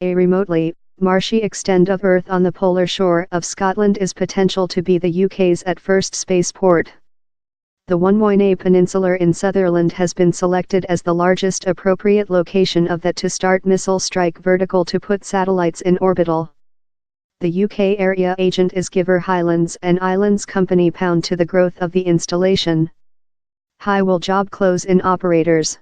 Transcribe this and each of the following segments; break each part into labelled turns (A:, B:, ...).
A: A remotely marshy extent of Earth on the polar shore of Scotland is potential to be the UK's first spaceport. The One Peninsula in Sutherland has been selected as the largest appropriate location of that to start missile strike vertical to put satellites in orbital. The UK area agent is Giver Highlands and Islands Company pound to the growth of the installation. High will job close in operators.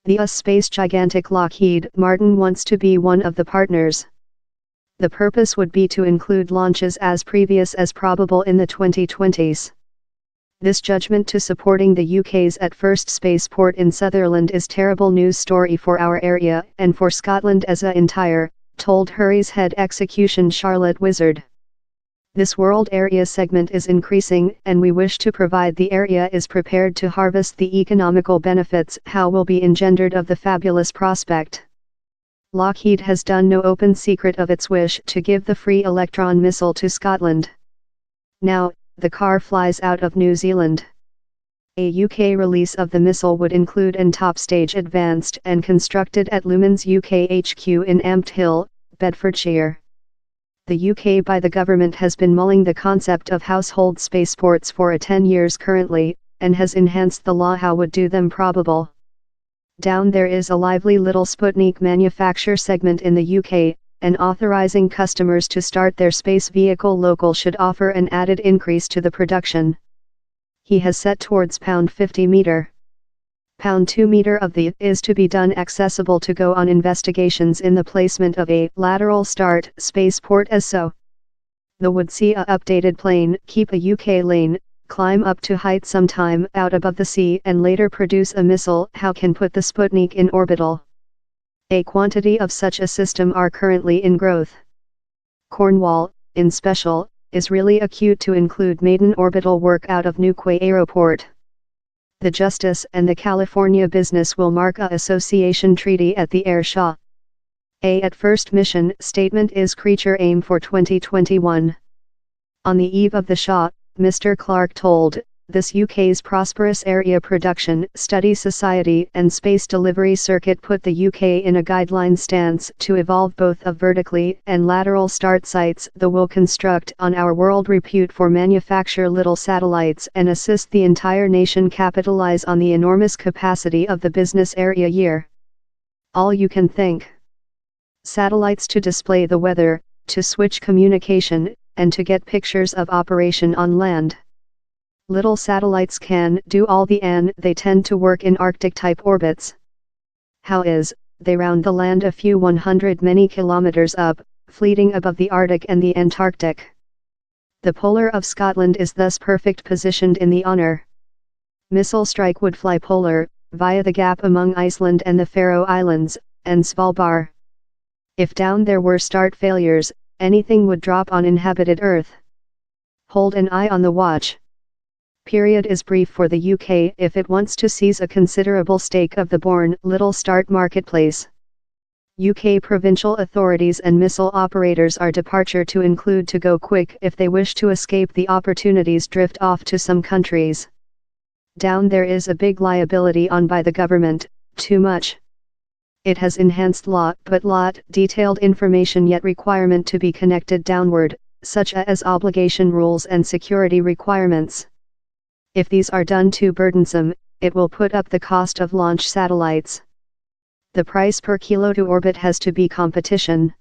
A: The US space gigantic Lockheed Martin wants to be one of the partners. The purpose would be to include launches as previous as probable in the 2020s. This judgment to supporting the UK's first spaceport in Sutherland is terrible news story for our area and for Scotland as a entire, told Hurry's head execution Charlotte Wizard. This world area segment is increasing and we wish to provide the area is prepared to harvest the economical benefits how will be engendered of the fabulous prospect. Lockheed has done no open secret of its wish to give the free Electron missile to Scotland. Now, the car flies out of New Zealand. A UK release of the missile would include an top stage advanced and constructed at Lumen's UK HQ in Ampthill Hill, Bedfordshire. The UK by the government has been mulling the concept of household spaceports for 10 years currently, and has enhanced the law how would do them probable. Down there is a lively little Sputnik manufacture segment in the UK, and authorizing customers to start their space vehicle local should offer an added increase to the production. He has set towards £50 meter. £2 meter of the is to be done accessible to go on investigations in the placement of a lateral start spaceport as so. The would see a updated plane keep a UK lane, climb up to height sometime out above the sea and later produce a missile how can put the Sputnik in orbital. A quantity of such a system are currently in growth. Cornwall, in special, is really acute to include maiden orbital work out of Newquay Aeroport. The Justice and the California business will mark a association treaty at the air show. At first mission statement is creature aim for 2021. On the eve of the show, Mr. Clark told, this UK's prosperous area production study society and space delivery circuit put the UK in a guideline stance to evolve both of vertically and lateral start sites that will construct on our world repute for manufacture little satellites and assist the entire nation capitalize on the enormous capacity of the business area year. All you can think. Satellites to display the weather, to switch communication, and to get pictures of operation on land. Little satellites can do all and they tend to work in Arctic-type orbits. How is, they round the land a few 100 many kilometers up, fleeting above the Arctic and the Antarctic. The polar of Scotland is thus perfect positioned in the honor. Missile strike would fly polar, via the gap among Iceland and the Faroe Islands, and Svalbard. If down there were start failures, anything would drop on inhabited Earth. Hold an eye on the watch. Period is brief for the UK if it wants to seize a considerable stake of the born little start marketplace. UK provincial authorities and missile operators are departure to include to go quick if they wish to escape the opportunities drift off to some countries. Down there is a big liability on by the government, too much. It has enhanced law but lot detailed information yet requirement to be connected downward, such as obligation rules and security requirements. If these are done too burdensome, it will put up the cost of launch satellites. The price per kilo to orbit has to be competition.